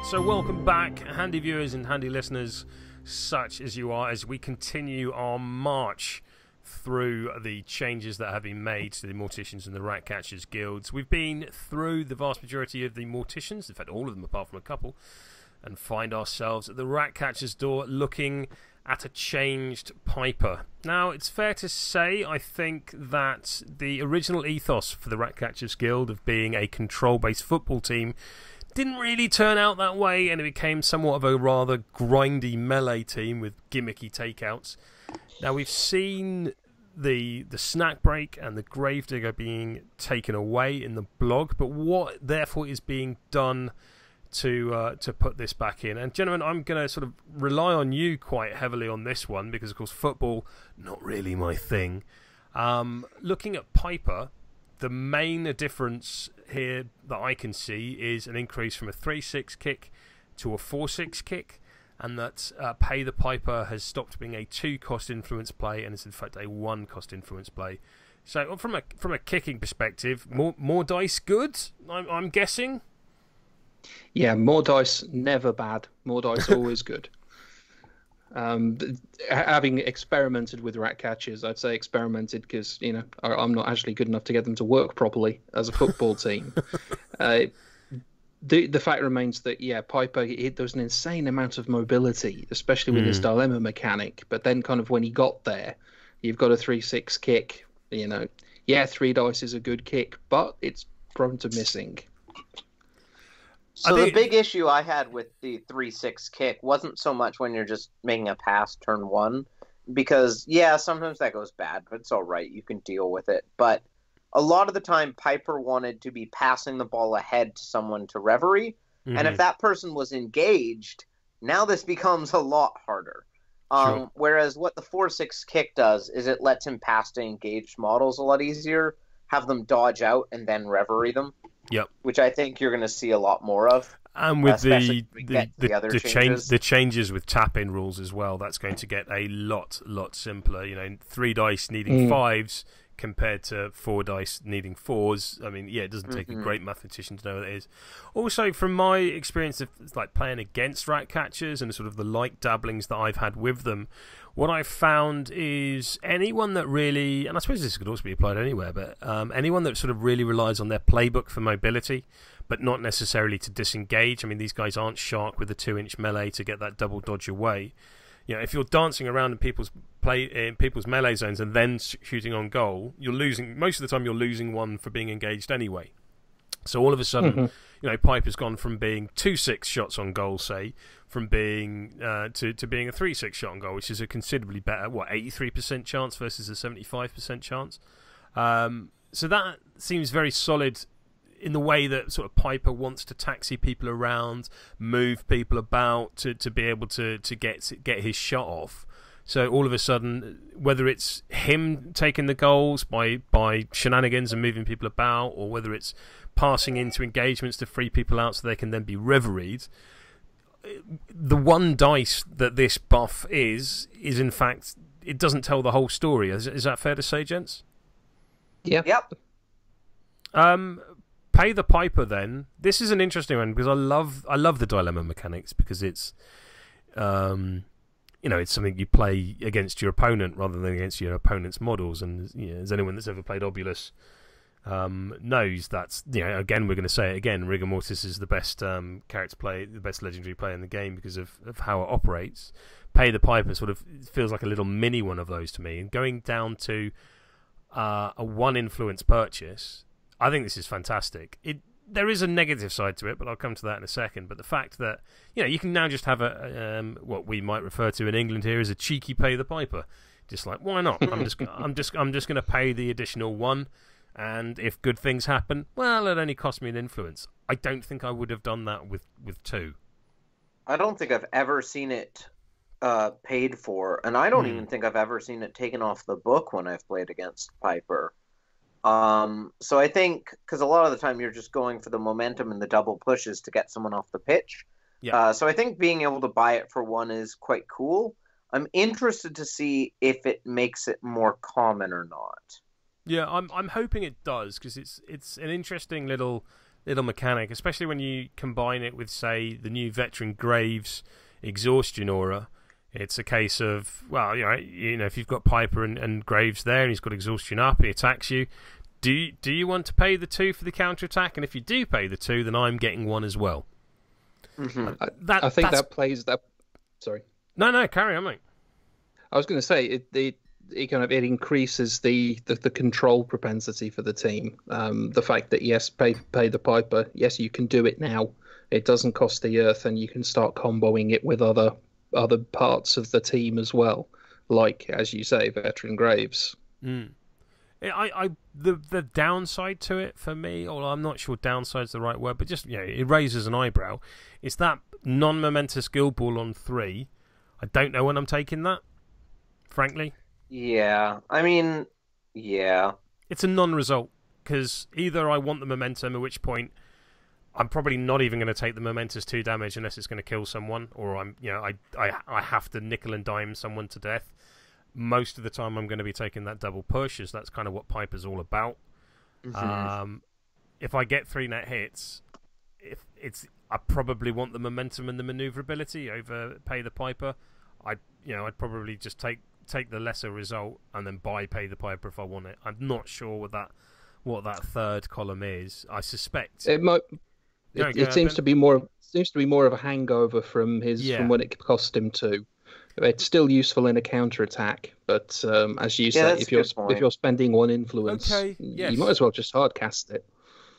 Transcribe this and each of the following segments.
So welcome back, handy viewers and handy listeners, such as you are, as we continue our march through the changes that have been made to the Morticians and the Ratcatchers guilds. We've been through the vast majority of the Morticians, in fact all of them apart from a couple, and find ourselves at the Ratcatchers door looking at a changed Piper. Now, it's fair to say, I think, that the original ethos for the Ratcatchers guild of being a control-based football team didn't really turn out that way, and it became somewhat of a rather grindy melee team with gimmicky takeouts. Now, we've seen the snack break and the gravedigger being taken away in the blog, but what therefore is being done to put this back in? And gentlemen, I'm going to sort of rely on you quite heavily on this one because, of course, football, not really my thing. Looking at Piper, the main difference here that I can see is an increase from a 3-6 kick to a 4-6 kick, and that Pay the Piper has stopped being a 2-cost influence play and is in fact a 1-cost influence play. So from a kicking perspective, more dice good, I'm guessing. Yeah, more dice never bad. More dice always good. Having experimented with Ratcatchers, I'd say experimented because I'm not actually good enough to get them to work properly as a football team. The fact remains that Piper, there's an insane amount of mobility, especially with his dilemma mechanic. But then, kind of when he got there, you've got a 3-6 kick. 3 dice is a good kick, but it's prone to missing. So the big issue I had with the 3-6 kick wasn't so much when you're just making a pass turn 1, because, sometimes that goes bad, but it's all right. You can deal with it. But a lot of the time, Piper wanted to be passing the ball ahead to someone to Reverie, and if that person was engaged, now this becomes a lot harder. Sure. Whereas what the 4-6 kick does is it lets him pass to engaged models a lot easier, have them dodge out, and then Reverie them. Yep. Which I think you're going to see a lot more of. And with the changes with tap-in rules as well, that's going to get a lot simpler. 3 dice needing 5s compared to 4 dice needing 4s. I mean, it doesn't take a great mathematician to know what it is. Also, from my experience of playing against Ratcatchers and sort of the light dabblings that I've had with them, what I've found is anyone that really, and I suppose this could also be applied anywhere, but anyone that sort of really relies on their playbook for mobility, but not necessarily to disengage. I mean, these guys aren't Shark with a 2-inch melee to get that double dodge away. If you're dancing around in people's melee zones and then shooting on goal, you're losing. Most of the time, you're losing one for being engaged anyway. So all of a sudden, Piper's gone from being 2-6 shots on goal, say, from being to being a 3-6 shot on goal, which is a considerably better 83% chance versus a 75% chance. So that seems very solid in the way that sort of Piper wants to taxi people around, move people about to be able to get his shot off. So all of a sudden, whether it's him taking the goals by shenanigans and moving people about, or whether it's passing into engagements to free people out so they can then be reveried, the 1 dice that this buff is in fact, it doesn't tell the whole story. Is that fair to say, gents? Yeah. Yep. Pay the Piper then. This is an interesting one because I love the dilemma mechanics because it's it's something you play against your opponent rather than against your opponent's models. And as anyone that's ever played Obulus knows, that's again we're going to say it again. Rigor Mortis is the best character play, the best legendary play in the game because of how it operates. Pay the Piper sort of feels like a little mini one of those to me. And going down to a 1 influence purchase, I think this is fantastic. There is a negative side to it, but I'll come to that in a second. But the fact that you can now just have a what we might refer to in England here as a cheeky Pay the Piper, just like why not? I'm just going to pay the additional 1, and if good things happen, well, it only cost me an influence. I don't think I would have done that with 2. I don't think I've ever seen it paid for, and I don't even think I've ever seen it taken off the book when I've played against Piper. So I think, because a lot of the time you're just going for the momentum and the double pushes to get someone off the pitch. Yeah. So I think being able to buy it for 1 is quite cool. I'm interested to see if it makes it more common or not. Yeah, I'm hoping it does because it's an interesting little little mechanic, especially when you combine it with, say, the new veteran Graves exhaustion aura. It's a case of, well, you know, if you've got Piper and Graves there, and he's got exhaustion up, he attacks you. Do you want to pay the 2 for the counter attack? And if you do pay the 2, then I'm getting 1 as well. I think that plays that. Sorry. No, carry on, mate. I was going to say it increases the control propensity for the team. The fact that yes, pay the Piper. Yes, you can do it now. It doesn't cost the earth, and you can start comboing it with other parts of the team as well, like, as you say, veteran Graves. The downside to it for me, or I'm not sure downside's the right word, but just, it raises an eyebrow. It's that non-momentous guild ball on 3. I don't know when I'm taking that, frankly. Yeah, I mean, yeah. It's a non-result, because either I want the momentum, at which point I'm probably not even going to take the momentous 2 damage unless it's going to kill someone, or I have to nickel and dime someone to death. Most of the time I'm going to be taking that double push, as that's kind of what Piper's all about. If I get 3 net hits, I probably want the momentum and the maneuverability over pay the Piper. I'd probably just take the lesser result and then pay the Piper if I want it. I'm not sure what that third column is. I suspect it might. It seems to be more of a hangover from when it cost him 2. It's still useful in a counter attack, but as you say, if you're spending 1 influence, you might as well just hard cast it.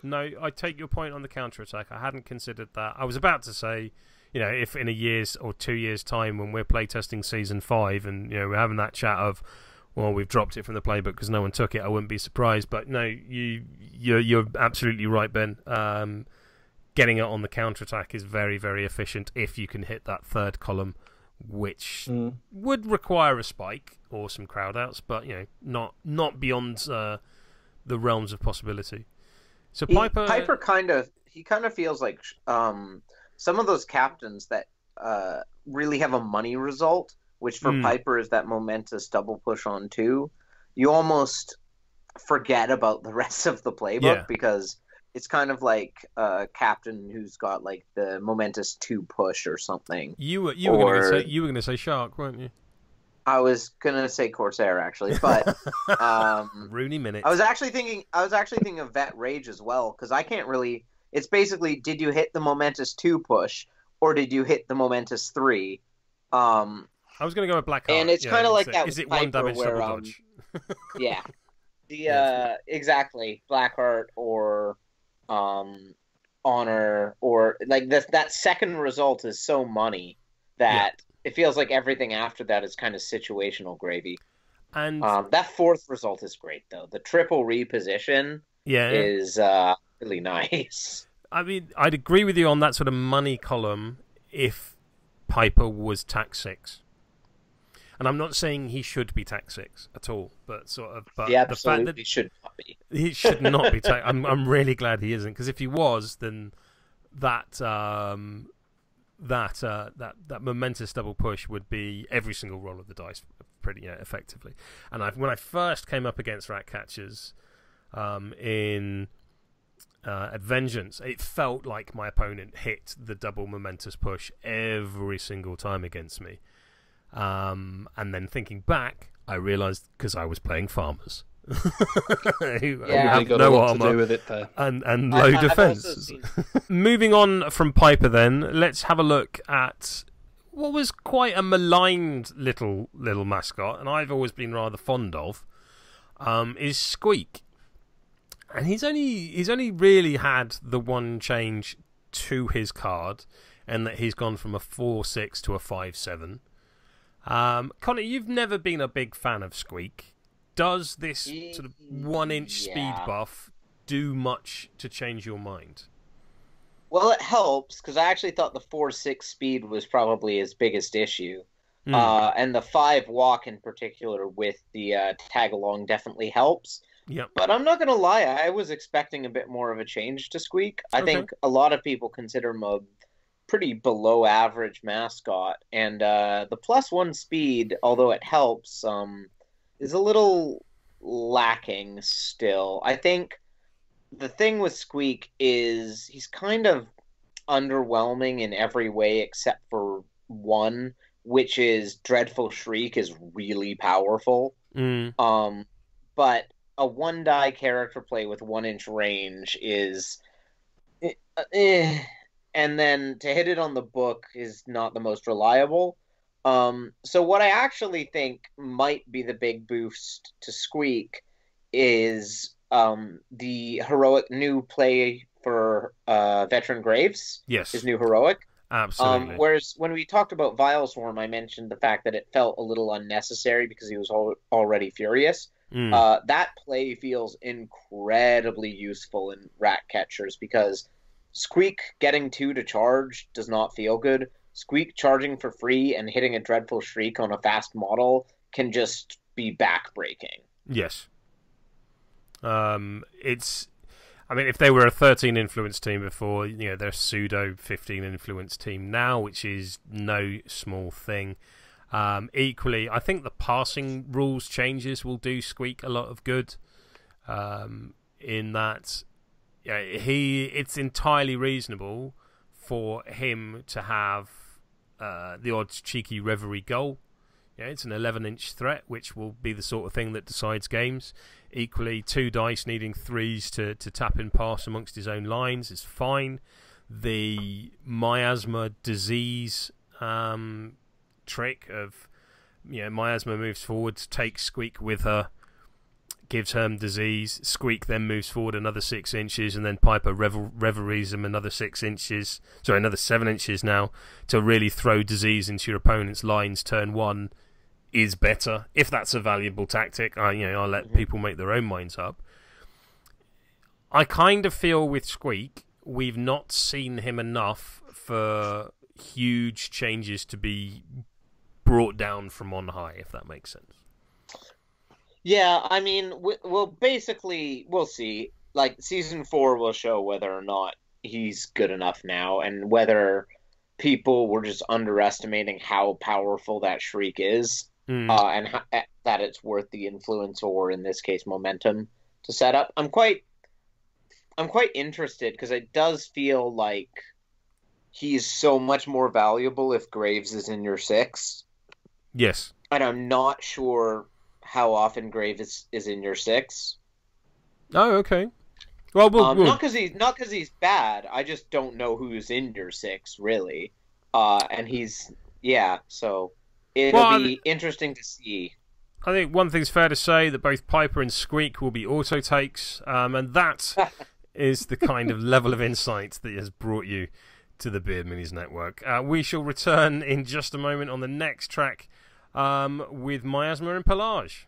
No, I take your point on the counter attack. I hadn't considered that. I was about to say, if in a year's or 2 years' time, when we're playtesting season 5, and we're having that chat of, well, we've dropped it from the playbook because no one took it, I wouldn't be surprised. But no, you're absolutely right, Ben. Getting it on the counter attack is very, very efficient if you can hit that third column, which would require a spike or some crowd outs, but not beyond the realms of possibility. So Piper kind of feels like some of those captains that really have a money result, which for Piper is that momentous double push on 2. You almost forget about the rest of the playbook because it's kind of like a captain who's got like the momentous 2 push or something. You were going to say Shark, weren't you? I was gonna say Corsair actually, but Rooney minutes. I was actually thinking of Vet Rage as well, because I can't really. It's basically, did you hit the momentous 2 push or did you hit the momentous 3? I was gonna go with Blackheart, and it's kind of like that. Is it Piper 1 damage where, double dodge? Yeah, exactly, Blackheart or Honor, or like that second result is so money that. It feels like everything after that is kind of situational gravy. And that 4th result is great, though. The triple reposition is really nice. I mean, I'd agree with you on that sort of money column if Piper was tax 6. And I'm not saying he should be tax 6 at all, but the fact that he should not be. He should not be tax. I'm really glad he isn't, because if he was, then that momentous double push would be every single roll of the dice pretty effectively. And when I first came up against Ratcatchers in Vengeance, it felt like my opponent hit the double momentous push every single time against me. And then thinking back, I realised because I was playing farmers. who have no armor to do with it there. and low defense. Moving on from Piper, then let's have a look at what was quite a maligned little mascot, and I've always been rather fond of. Is Squeak, and he's only really had the one change to his card, and that he's gone from a 4/6 to a 5/7. Connor, you've never been a big fan of Squeak. Does this sort of 1-inch speed buff do much to change your mind? Well, it helps, because I actually thought the 4/6 speed was probably his biggest issue. And the 5 walk in particular with the tag-along definitely helps. Yep. But I'm not going to lie, I was expecting a bit more of a change to Squeak. I think a lot of people consider him a pretty below-average mascot. And the +1 speed, although it helps... is a little lacking still. I think the thing with Squeak is he's kind of underwhelming in every way except for one, which is Dreadful Shriek is really powerful. But a 1-die character play with 1-inch range is and then to hit it on the book is not the most reliable. So what I actually think might be the big boost to Squeak is the heroic new play for Veteran Graves. Yes. His new heroic. Absolutely. Whereas when we talked about Vile Swarm, I mentioned the fact that it felt a little unnecessary because he was already furious. That play feels incredibly useful in Ratcatchers because Squeak getting 2 to charge does not feel good. Squeak charging for free and hitting a Dreadful Shriek on a fast model can just be backbreaking. Yes. I mean, if they were a 13 influence team before, they're a pseudo 15 influence team now, which is no small thing. Equally, I think the passing rules changes will do Squeak a lot of good. In that, it's entirely reasonable for him to have the odd cheeky reverie goal. It's an 11-inch threat, which will be the sort of thing that decides games. Equally, 2 dice needing 3s to tap and pass amongst his own lines is fine. The miasma disease trick of miasma moves forward, takes Squeak with her, gives her disease. Squeak then moves forward another 6 inches, and then Piper reveries him another 6 inches. Sorry, another 7 inches now to really throw disease into your opponent's lines. Turn 1 is better if that's a valuable tactic. I'll let people make their own minds up. I kind of feel with Squeak, we've not seen him enough for huge changes to be brought down from on high, if that makes sense. Yeah, I mean, basically, we'll see. Like, Season 4 will show whether or not he's good enough now, and whether people were just underestimating how powerful that Shriek is, and that it's worth the influence, or in this case, momentum, to set up. I'm quite interested, because it does feel like he's so much more valuable if Graves is in your 6. Yes. And I'm not sure how often Graves is in your 6. Oh, okay. Well, not because he's bad. I just don't know who's in your 6 really, and he's So it'll be interesting to see. I think one thing's fair to say that both Piper and Squeak will be auto takes, and that is the kind of level of insight that has brought you to the Beard Minis Network. We shall return in just a moment on the next track with Miasma and Pelage.